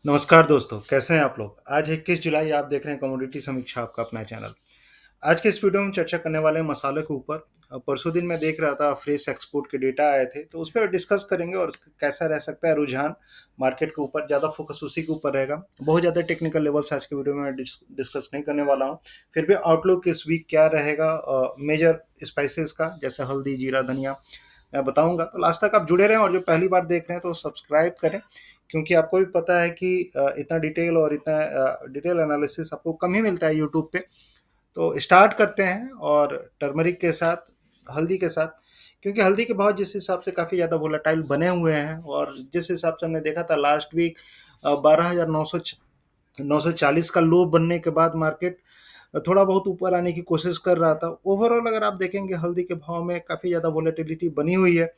नमस्कार दोस्तों, कैसे हैं आप लोग? आज 21 जुलाई आप देख रहे हैं कमोडिटी समीक्षा आपका अपना चैनल। आज के इस वीडियो में चर्चा करने वाले हैं मसाले के ऊपर। परसों दिन मैं देख रहा था फ्रेश एक्सपोर्ट के डेटा आए थे, तो उस पे डिस्कस करेंगे और कैसा रह सकता है रुझान मार्केट के ऊपर, ज़्यादा फोकस उसी के ऊपर रहेगा। बहुत ज़्यादा टेक्निकल लेवल्स आज के वीडियो में मैं डिस्कस नहीं करने वाला हूँ। फिर भी आउटलुक इस वीक क्या रहेगा मेजर स्पाइसेस का, जैसे हल्दी, जीरा, धनिया मैं बताऊंगा। तो लास्ट तक आप जुड़े रहें और जो पहली बार देख रहे हैं तो सब्सक्राइब करें, क्योंकि आपको भी पता है कि इतना डिटेल और इतना डिटेल एनालिसिस आपको कम ही मिलता है यूट्यूब पे। तो स्टार्ट करते हैं और टर्मरिक के साथ, हल्दी के साथ, क्योंकि हल्दी के भाव जिस हिसाब से काफ़ी ज़्यादा वोलेटाइल बने हुए हैं और जिस हिसाब से हमने देखा था लास्ट वीक 12,940 का लो बनने के बाद मार्केट थोड़ा बहुत ऊपर आने की कोशिश कर रहा था। ओवरऑल अगर आप देखेंगे हल्दी के भाव में काफ़ी ज़्यादा वोलेटिलिटी बनी हुई है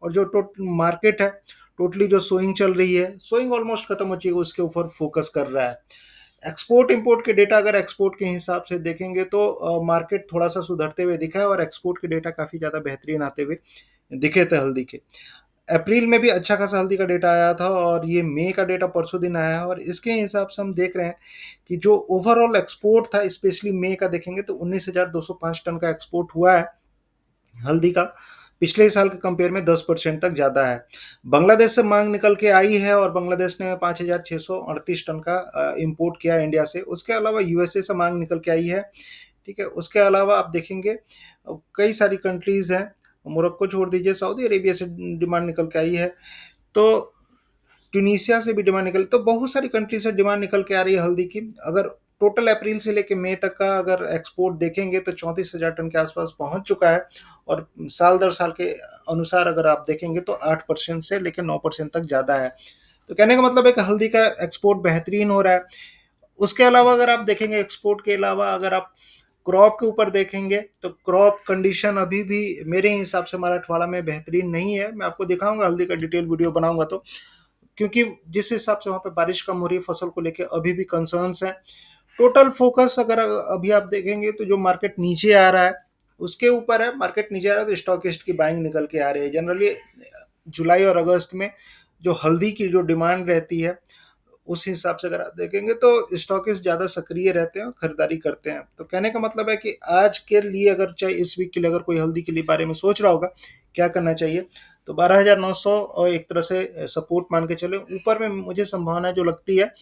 और जो मार्केट है टोटली जो सोइंग चल रही है, सोइंग ऑलमोस्ट खत्म हो चुकी है, उसके ऊपर फोकस कर रहा है। एक्सपोर्ट इंपोर्ट के डेटा अगर एक्सपोर्ट के हिसाब से देखेंगे तो मार्केट थोड़ा सा सुधरते हुए दिखा है और एक्सपोर्ट के डेटा काफ़ी ज़्यादा बेहतरीन आते हुए दिखे थे हल्दी के। अप्रैल में भी अच्छा खासा हल्दी का डेटा आया था और ये मई का डेटा परसों दिन आया है और इसके हिसाब से हम देख रहे हैं कि जो ओवरऑल एक्सपोर्ट था, स्पेशली मई का देखेंगे तो 19,205 टन का एक्सपोर्ट हुआ है हल्दी का। पिछले साल के कंपेयर में 10% तक ज़्यादा है। बांग्लादेश से मांग निकल के आई है और बांग्लादेश ने 5,638 टन का इंपोर्ट किया इंडिया से। उसके अलावा यूएसए से मांग निकल के आई है। ठीक है, उसके अलावा आप देखेंगे कई सारी कंट्रीज़ हैं, मोरक्को छोड़ दीजिए, सऊदी अरेबिया से डिमांड निकल के आई है। तो ट्यूनीशिया से भी डिमांड निकल, तो बहुत सारी कंट्री से डिमांड निकल के आ रही है हल्दी की। अगर टोटल अप्रैल से लेके मई तक का अगर एक्सपोर्ट देखेंगे तो 34,000 टन के आसपास पहुंच चुका है और साल दर साल के अनुसार अगर आप देखेंगे तो 8% से लेकर 9% तक ज़्यादा है। तो कहने का मतलब है कि हल्दी का एक्सपोर्ट बेहतरीन हो रहा है। उसके अलावा अगर आप देखेंगे एक्सपोर्ट के अलावा अगर आप क्रॉप के ऊपर देखेंगे तो क्रॉप कंडीशन अभी भी मेरे हिसाब से मराठवाड़ा में बेहतरीन नहीं है। मैं आपको दिखाऊंगा, हल्दी का डिटेल वीडियो बनाऊंगा तो, क्योंकि जिस हिसाब से वहाँ पे बारिश कम हो रही है फसल को लेके अभी भी कंसर्न्स हैं। टोटल फोकस अगर अभी आप देखेंगे तो जो मार्केट नीचे आ रहा है उसके ऊपर है। मार्केट नीचे आ रहा है तो स्टॉकिस्ट की बाइंग निकल के आ रही है। जनरली जुलाई और अगस्त में जो हल्दी की जो डिमांड रहती है उस हिसाब से अगर आप देखेंगे तो स्टॉकिस्ट ज़्यादा सक्रिय रहते हैं और खरीदारी करते हैं। तो कहने का मतलब है कि आज के लिए अगर चाहे इस वीक के लिए अगर कोई हल्दी के लिए बारे में सोच रहा होगा क्या करना चाहिए, तो 12,900 और एक तरह से सपोर्ट मान के चले। ऊपर में मुझे संभावना जो लगती है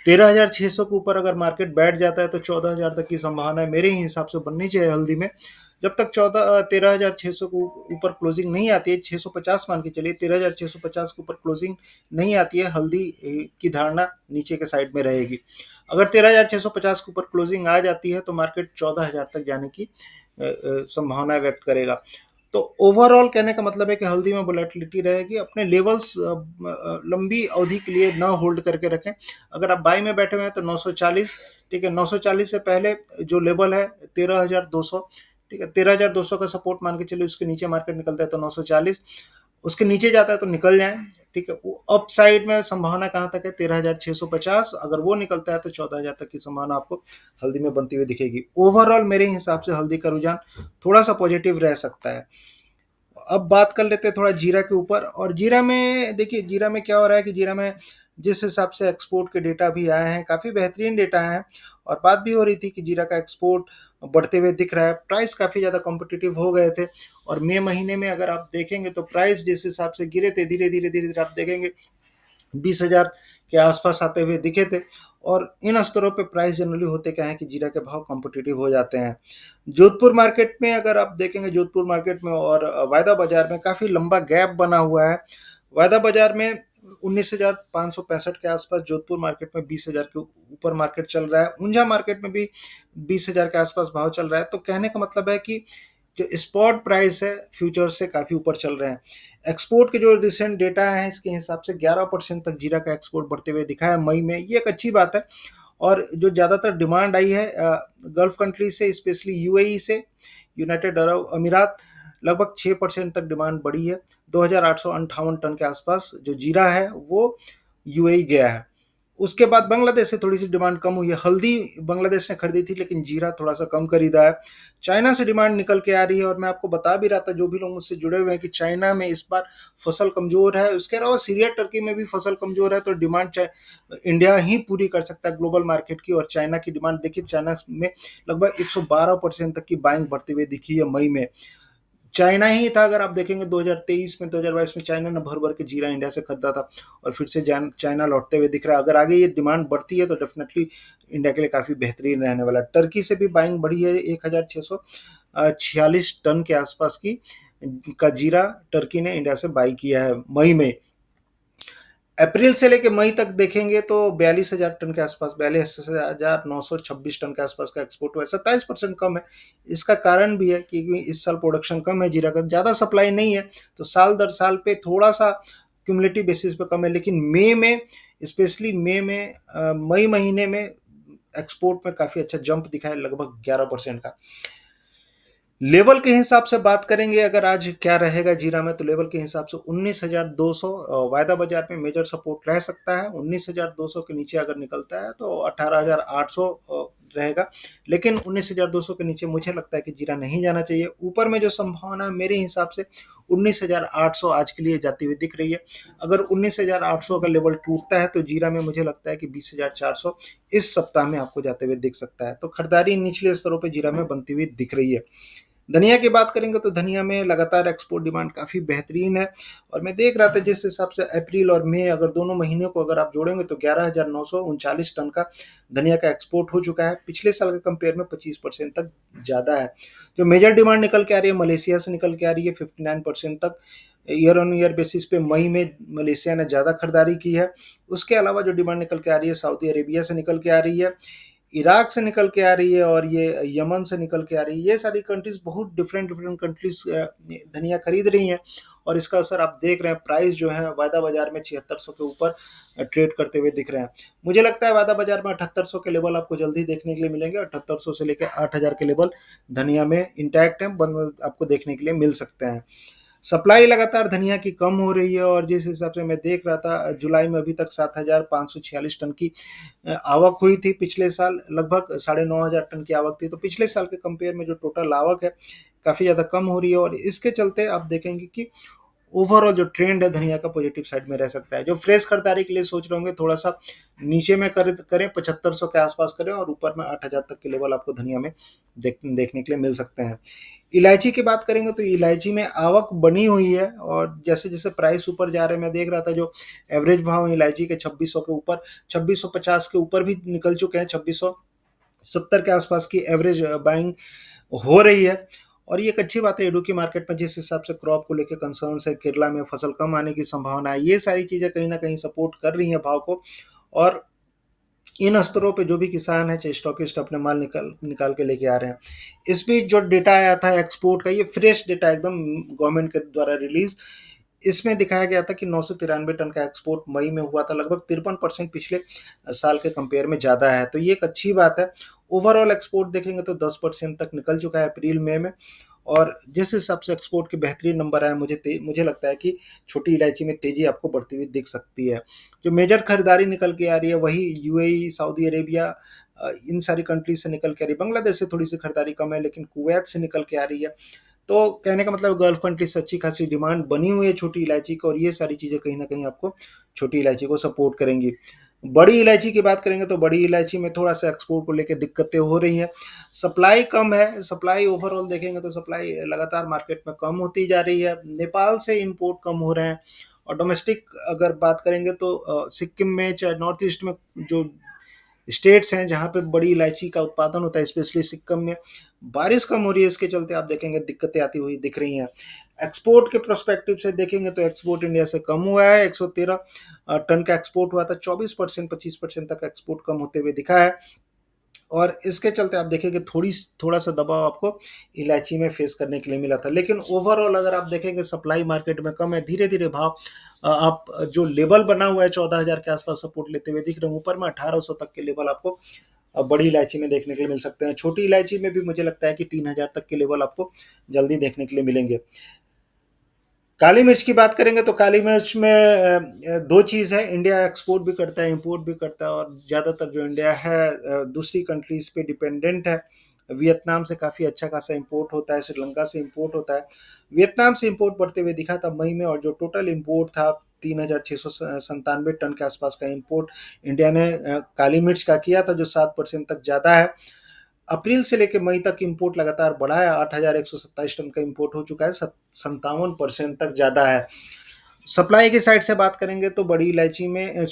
13,600 के ऊपर अगर मार्केट बैठ जाता है तो 14,000 तक की संभावना है मेरे हिसाब से बननी चाहिए हल्दी में। जब तक 13,600 को ऊपर क्लोजिंग नहीं आती है, 650 मान के चलिए, 13,650 के ऊपर क्लोजिंग नहीं आती है, हल्दी की धारणा नीचे के साइड में रहेगी। अगर 13,650 के ऊपर क्लोजिंग आ जाती है तो मार्केट 14,000 तक जाने की संभावना व्यक्त करेगा। तो ओवरऑल कहने का मतलब है कि हल्दी में वोलेटिलिटी रहेगी। अपने लेवल्स लंबी अवधि के लिए ना होल्ड करके रखें। अगर आप बाई में बैठे हुए हैं तो 940, ठीक है, 940 से पहले जो लेवल है 13,200, ठीक है, 13,200 का सपोर्ट मान के चलिए। उसके नीचे मार्केट निकलता है तो 940, उसके नीचे जाता है तो निकल जाए। ठीक है, वो अप साइड में संभावना कहाँ तक है? 13,650, अगर वो निकलता है तो 14,000 तक की संभावना आपको हल्दी में बनती हुई दिखेगी। ओवरऑल मेरे हिसाब से हल्दी का रुझान थोड़ा सा पॉजिटिव रह सकता है। अब बात कर लेते हैं थोड़ा जीरा के ऊपर। और जीरा में देखिए, जीरा में क्या हो रहा है कि जीरा में जिस हिसाब से एक्सपोर्ट के डेटा भी आए हैं काफ़ी बेहतरीन डेटा हैं और बात भी हो रही थी कि जीरा का एक्सपोर्ट बढ़ते हुए दिख रहा है। प्राइस काफ़ी ज़्यादा कॉम्पिटिटिव हो गए थे और मई महीने में अगर आप देखेंगे तो प्राइस जिस हिसाब से गिरे थे, धीरे धीरे धीरे धीरे आप देखेंगे 20,000 के आसपास आते हुए दिखे थे। और इन स्तरों पे प्राइस जनरली होते क्या है कि जीरा के भाव कॉम्पिटिटिव हो जाते हैं। जोधपुर मार्केट में अगर आप देखेंगे, जोधपुर मार्केट में और वायदा बाजार में काफ़ी लंबा गैप बना हुआ है। वायदा बाजार में 19,565 के आसपास, जोधपुर मार्केट में 20,000 के ऊपर मार्केट चल रहा है। ऊंझा मार्केट में भी 20,000 के आसपास भाव चल रहा है। तो कहने का मतलब है कि जो स्पॉट प्राइस है फ्यूचर्स से काफ़ी ऊपर चल रहे हैं। एक्सपोर्ट के जो रिसेंट डेटा है इसके हिसाब से 11% तक जीरा का एक्सपोर्ट बढ़ते हुए दिखा है मई में, ये एक अच्छी बात है। और जो ज़्यादातर डिमांड आई है गल्फ कंट्री से, स्पेशली यूएई से, यूनाइटेड अरब अमीरात, लगभग 6% तक डिमांड बढ़ी है। 2,858 टन के आसपास जो जीरा है वो यूएई गया है। उसके बाद बांग्लादेश से थोड़ी सी डिमांड कम हुई है। हल्दी बांग्लादेश ने खरीदी थी, लेकिन जीरा थोड़ा सा कम खरीदा है। चाइना से डिमांड निकल के आ रही है, और मैं आपको बता भी रहा था, जो भी लोग मुझसे जुड़े हुए हैं, कि चाइना में इस बार फसल कमजोर है। उसके अलावा सीरिया टर्की में भी फसल कमजोर है। तो डिमांड इंडिया ही पूरी कर सकता है ग्लोबल मार्केट की। और चाइना की डिमांड देखिए, चाइना में लगभग 112% तक की बाइंग बढ़ती हुई दिखी है मई में। चाइना ही था, अगर आप देखेंगे 2023 में, 2022 में चाइना ने भर भर के जीरा इंडिया से खरीदा था, और फिर से चाइना लौटते हुए दिख रहा है। अगर आगे ये डिमांड बढ़ती है तो डेफिनेटली इंडिया के लिए काफ़ी बेहतरीन रहने वाला है। टर्की से भी बाइंग बढ़ी है, 1646 टन के आसपास की का जीरा टर्की ने इंडिया से बाई किया है मई में। अप्रैल से लेके मई तक देखेंगे तो 42,000 टन के आसपास, 42,926 टन के आसपास का एक्सपोर्ट हुआ है, 27% कम है। इसका कारण भी है क्योंकि इस साल प्रोडक्शन कम है जीरा का, ज़्यादा सप्लाई नहीं है, तो साल दर साल पे थोड़ा सा क्यूमुलेटिव बेसिस पे कम है। लेकिन मई में, स्पेशली मई में, मई महीने में एक्सपोर्ट में काफ़ी अच्छा जंप दिखा है, लगभग 11% का। लेवल के हिसाब से बात करेंगे अगर आज क्या रहेगा जीरा में, तो लेवल के हिसाब से 19,200 वायदा बाजार में मेजर सपोर्ट रह सकता है। 19,200 के नीचे अगर निकलता है तो 18,800 रहेगा। लेकिन 19,200 के नीचे मुझे लगता है कि जीरा नहीं जाना चाहिए। ऊपर में जो संभावना है मेरे हिसाब से 19,800 आज के लिए जाती हुई दिख रही है। अगर 19,800 का लेवल टूटता है तो जीरा में मुझे लगता है कि 20,400 इस सप्ताह में आपको जाते हुए दिख सकता है। तो खरीदारी निचले स्तरों पर जीरा में बनती हुई दिख रही है। धनिया की बात करेंगे तो धनिया में लगातार एक्सपोर्ट डिमांड काफ़ी बेहतरीन है। और मैं देख रहा था जिस हिसाब से अप्रैल और मई, अगर दोनों महीने को अगर आप जोड़ेंगे तो 11,939 टन का धनिया का एक्सपोर्ट हो चुका है। पिछले साल के कंपेयर में 25% तक ज़्यादा है। जो मेजर डिमांड निकल के आ रही है मलेशिया से निकल के आ रही है 59% तक। ईयर ऑन ईयर बेसिस पे मई में मलेशिया ने ज़्यादा खरीदारी की है। उसके अलावा जो डिमांड निकल के आ रही है सऊदी अरेबिया से निकल के आ रही है, इराक से निकल के आ रही है, और ये यमन से निकल के आ रही है। ये सारी कंट्रीज, बहुत डिफरेंट डिफरेंट कंट्रीज धनिया खरीद रही हैं। और इसका असर आप देख रहे हैं, प्राइस जो है वायदा बाजार में 7600 के ऊपर ट्रेड करते हुए दिख रहे हैं। मुझे लगता है वायदा बाजार में 7800 के लेवल आपको जल्दी देखने के लिए मिलेंगे। 7800 से लेकर 8000 के लेवल धनिया में इंटैक्ट है, आपको देखने के लिए मिल सकते हैं। सप्लाई लगातार धनिया की कम हो रही है, और जिस हिसाब से मैं देख रहा था जुलाई में अभी तक 7,546 टन की आवक हुई थी। पिछले साल लगभग 9,500 टन की आवक थी। तो पिछले साल के कंपेयर में जो टोटल आवक है काफ़ी ज़्यादा कम हो रही है, और इसके चलते आप देखेंगे कि ओवरऑल जो ट्रेंड है धनिया का पॉजिटिव साइड में रह सकता है। जो फ्रेश खरीदारी के लिए सोच रहे होंगे, थोड़ा सा नीचे में करें 7500 के आसपास करें, और ऊपर में 8,000 तक के लेवल आपको धनिया में देखने के लिए मिल सकते हैं। इलायची की बात करेंगे तो इलायची में आवक बनी हुई है, और जैसे जैसे प्राइस ऊपर जा रहे हैं, मैं देख रहा था जो एवरेज भाव इलायची के 2600 के ऊपर, 2650 के ऊपर भी निकल चुके हैं। 2670 के आसपास की एवरेज बाइंग हो रही है, और ये एक अच्छी बात है। इडुक्की मार्केट में जिस हिसाब से क्रॉप को लेकर कंसर्न है, केरला में फसल कम आने की संभावना है, ये सारी चीज़ें कहीं ना कहीं सपोर्ट कर रही हैं भाव को। और इन स्तरों पे जो भी किसान है, चाहे स्टॉकिस्ट, अपने माल निकाल निकाल के लेके आ रहे हैं। इस बीच जो डेटा आया था एक्सपोर्ट का, ये फ्रेश डेटा एकदम गवर्नमेंट के द्वारा रिलीज, इसमें दिखाया गया था कि 993 टन का एक्सपोर्ट मई में हुआ था, लगभग 53% पिछले साल के कंपेयर में ज़्यादा है। तो ये एक अच्छी बात है। ओवरऑल एक्सपोर्ट देखेंगे तो 10% तक निकल चुका है अप्रैल मई में। और जिस हिसाब से एक्सपोर्ट के बेहतरीन नंबर आए, मुझे लगता है कि छोटी इलायची में तेज़ी आपको बढ़ती हुई दिख सकती है। जो मेजर खरीदारी निकल के आ रही है वही यूएई, सऊदी अरेबिया, इन सारी कंट्रीज से निकल के आ रही है। बांग्लादेश से थोड़ी सी खरीदारी कम है, लेकिन कुवैत से निकल के आ रही है। तो कहने का मतलब गल्फ कंट्री से अच्छी खासी डिमांड बनी हुई है छोटी इलायची को, और ये सारी चीज़ें कहीं ना कहीं आपको छोटी इलायची को सपोर्ट करेंगी। बड़ी इलायची की बात करेंगे तो बड़ी इलायची में थोड़ा सा एक्सपोर्ट को लेकर दिक्कतें हो रही हैं। सप्लाई कम है। सप्लाई ओवरऑल देखेंगे तो सप्लाई लगातार मार्केट में कम होती जा रही है। नेपाल से इंपोर्ट कम हो रहे हैं। और डोमेस्टिक अगर बात करेंगे तो सिक्किम में, चाहे नॉर्थ ईस्ट में जो स्टेट्स हैं जहाँ पे बड़ी इलायची का उत्पादन होता है, स्पेशली सिक्किम में बारिश कम हो रही है। इसके चलते आप देखेंगे दिक्कतें आती हुई दिख रही हैं। एक्सपोर्ट के प्रोस्पेक्टिव से देखेंगे तो एक्सपोर्ट इंडिया से कम हुआ है। 113 टन का एक्सपोर्ट हुआ था, 24% 25% तक एक्सपोर्ट कम होते हुए दिखा है। और इसके चलते आप देखेंगे थोड़ा सा दबाव आपको इलायची में फेस करने के लिए मिला था। लेकिन ओवरऑल अगर आप देखेंगे सप्लाई मार्केट में कम है, धीरे धीरे भाव आप जो लेवल बना हुआ है 14,000 के आसपास सपोर्ट लेते हुए दिख रहे हैं। ऊपर में 1800 तक के लेवल आपको बड़ी इलायची में देखने के लिए मिल सकते हैं। छोटी इलायची में भी मुझे लगता है कि 3,000 तक के लेवल आपको जल्दी देखने के लिए मिलेंगे। काली मिर्च की बात करेंगे तो काली मिर्च में दो चीज़ है, इंडिया एक्सपोर्ट भी करता है, इंपोर्ट भी करता है, और ज़्यादातर जो इंडिया है दूसरी कंट्रीज पे डिपेंडेंट है। वियतनाम से काफ़ी अच्छा खासा इंपोर्ट होता है, श्रीलंका से इंपोर्ट होता है। वियतनाम से इंपोर्ट बढ़ते हुए दिखा था मई में, और जो टोटल इंपोर्ट था 3,697 टन के आसपास का इंपोर्ट इंडिया ने काली मिर्च का किया था, जो 7% तक ज़्यादा है। अप्रैल से लेकर मई तक इंपोर्ट लगातार बढ़ा है, 8,127 टन का इंपोर्ट हो चुका है, 57% तक ज़्यादा है। सप्लाई की साइड से बात करेंगे तो बड़ी इलायची में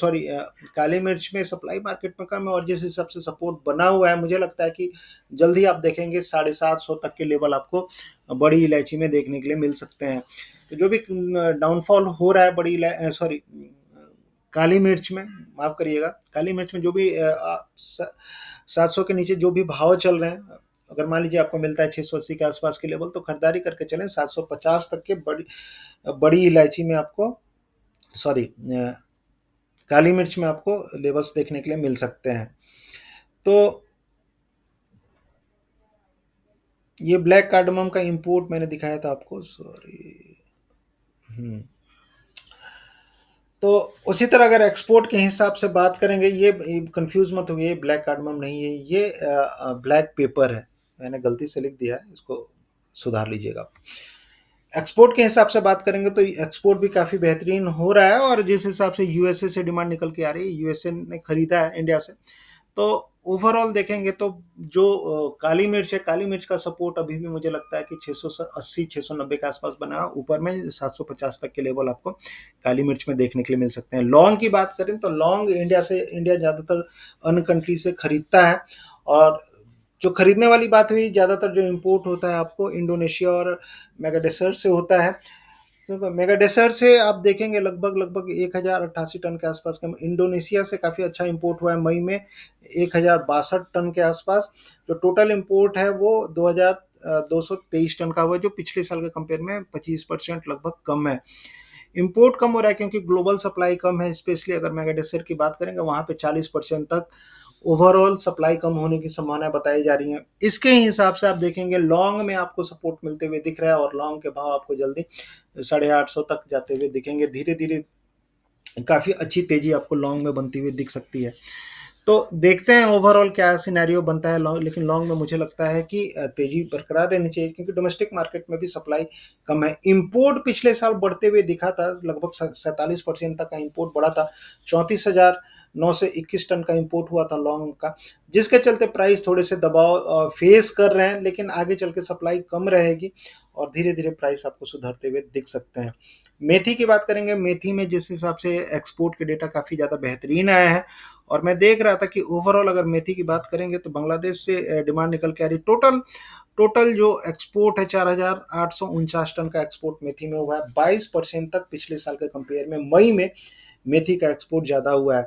काली मिर्च में सप्लाई मार्केट में कम है, और जिस हिसाब से सपोर्ट बना हुआ है मुझे लगता है कि जल्द ही आप देखेंगे 750 तक के लेवल आपको बड़ी इलायची में देखने के लिए मिल सकते हैं। तो जो भी डाउनफॉल हो रहा है काली मिर्च में, माफ़ करिएगा, काली मिर्च में जो भी 700 के नीचे जो भी भाव चल रहे हैं, अगर मान लीजिए आपको मिलता है 680 के आसपास के लेवल, तो खरीदारी करके चलें। 750 तक के बड़ी इलायची में आपको सॉरी काली मिर्च में आपको लेवल्स देखने के लिए मिल सकते हैं। तो ये ब्लैक कार्डमम का इंपोर्ट मैंने दिखाया था आपको, सॉरी। तो उसी तरह अगर एक्सपोर्ट के हिसाब से बात करेंगे, ये कंफ्यूज मत होइए, ब्लैक कार्डमम नहीं है, ये ब्लैक पेपर है, मैंने गलती से लिख दिया है, इसको सुधार लीजिएगा। एक्सपोर्ट के हिसाब से बात करेंगे तो एक्सपोर्ट भी काफ़ी बेहतरीन हो रहा है, और जिस हिसाब से यूएसए से डिमांड निकल के आ रही है, यूएसए ने खरीदा है इंडिया से, तो ओवरऑल देखेंगे तो जो काली मिर्च है, काली मिर्च का सपोर्ट अभी भी मुझे लगता है कि 680 690 के आसपास बना, ऊपर में 750 तक के लेवल आपको काली मिर्च में देखने के लिए मिल सकते हैं। लौंग की बात करें तो लौंग इंडिया ज़्यादातर अन्य कंट्री से खरीदता है, और जो खरीदने वाली बात हुई, ज़्यादातर जो इंपोर्ट होता है आपको इंडोनेशिया और मेगाडेसर्ट से होता है। तो मेगाडेसर्ट से आप देखेंगे लगभग 1088 टन के आसपास का, इंडोनेशिया से काफ़ी अच्छा इंपोर्ट हुआ है मई में 1062 टन के आसपास। जो टोटल इंपोर्ट है वो 2223 टन का हुआ है, जो पिछले साल के कंपेयर में 25% लगभग कम है। इंपोर्ट कम हो रहा है क्योंकि ग्लोबल सप्लाई कम है, स्पेशली अगर मेगाडेसर्ट की बात करेंगे वहाँ पे 40% तक ओवरऑल सप्लाई कम होने की संभावना बताई जा रही है। इसके हिसाब से आप देखेंगे लॉन्ग में आपको सपोर्ट मिलते हुए दिख रहा है, और लॉन्ग के भाव आपको जल्दी 850 तक जाते हुए दिखेंगे। धीरे धीरे काफ़ी अच्छी तेजी आपको लॉन्ग में बनती हुई दिख सकती है। तो देखते हैं ओवरऑल क्या सिनेरियो बनता है लॉन्ग, लेकिन लॉन्ग में मुझे लगता है कि तेजी बरकरार रहनी चाहिए, क्योंकि डोमेस्टिक मार्केट में भी सप्लाई कम है। इंपोर्ट पिछले साल बढ़ते हुए दिखा था, लगभग 47% तक का इंपोर्ट बढ़ा था, 34,921 टन का इंपोर्ट हुआ था लॉन्ग का, जिसके चलते प्राइस थोड़े से दबाव फेस कर रहे हैं, लेकिन आगे चल के सप्लाई कम रहेगी और धीरे धीरे प्राइस आपको सुधरते हुए दिख सकते हैं। मेथी की बात करेंगे, मेथी में जिस हिसाब से एक्सपोर्ट के डेटा काफ़ी ज़्यादा बेहतरीन आया है, और मैं देख रहा था कि ओवरऑल अगर मेथी की बात करेंगे तो बांग्लादेश से डिमांड निकल के आ रही। टोटल जो एक्सपोर्ट है 4,849 टन का एक्सपोर्ट मेथी में हुआ है, 22% तक पिछले साल के कंपेयर में मई में मेथी का एक्सपोर्ट ज़्यादा हुआ है।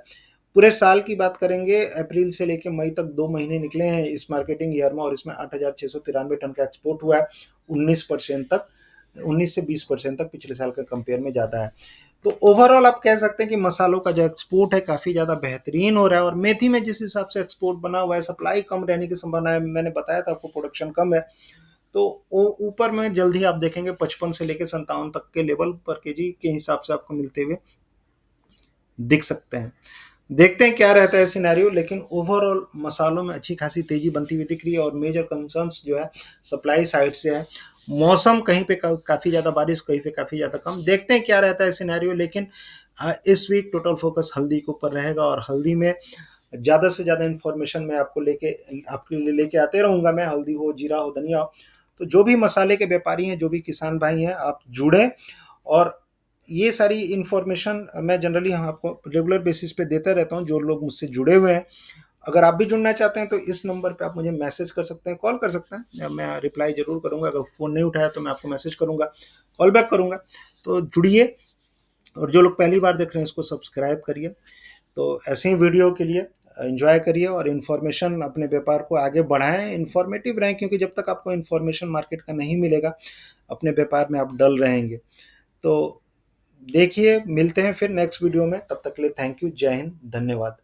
पूरे साल की बात करेंगे, अप्रैल से लेकर मई तक 2 महीने निकले हैं इस मार्केटिंग ईयर में, और इसमें 8,693 टन का एक्सपोर्ट हुआ है, 19% तक, 19 से 20% तक पिछले साल के कंपेयर में ज़्यादा है। तो ओवरऑल आप कह सकते हैं कि मसालों का जो एक्सपोर्ट है काफ़ी ज़्यादा बेहतरीन हो रहा है, और मेथी में जिस हिसाब से एक्सपोर्ट बना हुआ है, सप्लाई कम रहने की संभावना है, मैंने बताया था आपको प्रोडक्शन कम है, तो ऊपर में जल्द ही आप देखेंगे 55 से लेकर 57 तक के लेवल पर केजी के हिसाब से आपको मिलते हुए दिख सकते हैं। देखते हैं क्या रहता है सिनेरियो, लेकिन ओवरऑल मसालों में अच्छी खासी तेजी बनती हुई दिख रही है, और मेजर कंसर्न्स जो है सप्लाई साइड से है। मौसम कहीं पे काफ़ी ज़्यादा बारिश, कहीं पे काफ़ी ज़्यादा कम, देखते हैं क्या रहता है सिनेरियो। लेकिन इस वीक टोटल फोकस हल्दी के ऊपर रहेगा, और हल्दी में ज़्यादा से ज़्यादा इन्फॉर्मेशन मैं आपके लिए लेके आते रहूँगा। मैं हल्दी हो, जीरा हो, धनिया हो, तो जो भी मसाले के व्यापारी हैं, जो भी किसान भाई हैं, आप जुड़ें, और ये सारी इन्फॉर्मेशन मैं जनरली आपको रेगुलर बेसिस पे देता रहता हूँ, जो लोग मुझसे जुड़े हुए हैं। अगर आप भी जुड़ना चाहते हैं तो इस नंबर पे आप मुझे मैसेज कर सकते हैं, कॉल कर सकते हैं, मैं रिप्लाई ज़रूर करूँगा। अगर फ़ोन नहीं उठाया तो मैं आपको मैसेज करूँगा, कॉल बैक करूँगा। तो जुड़िए, और जो लोग पहली बार देख रहे हैं इसको सब्सक्राइब करिए। तो ऐसे ही वीडियो के लिए एंजॉय करिए, और इन्फॉर्मेशन अपने व्यापार को आगे बढ़ाएं, इन्फॉर्मेटिव रहें, क्योंकि जब तक आपको इन्फॉर्मेशन मार्केट का नहीं मिलेगा, अपने व्यापार में आप डल रहेंगे। तो देखिए, मिलते हैं फिर नेक्स्ट वीडियो में, तब तक के लिए थैंक यू, जय हिंद, धन्यवाद।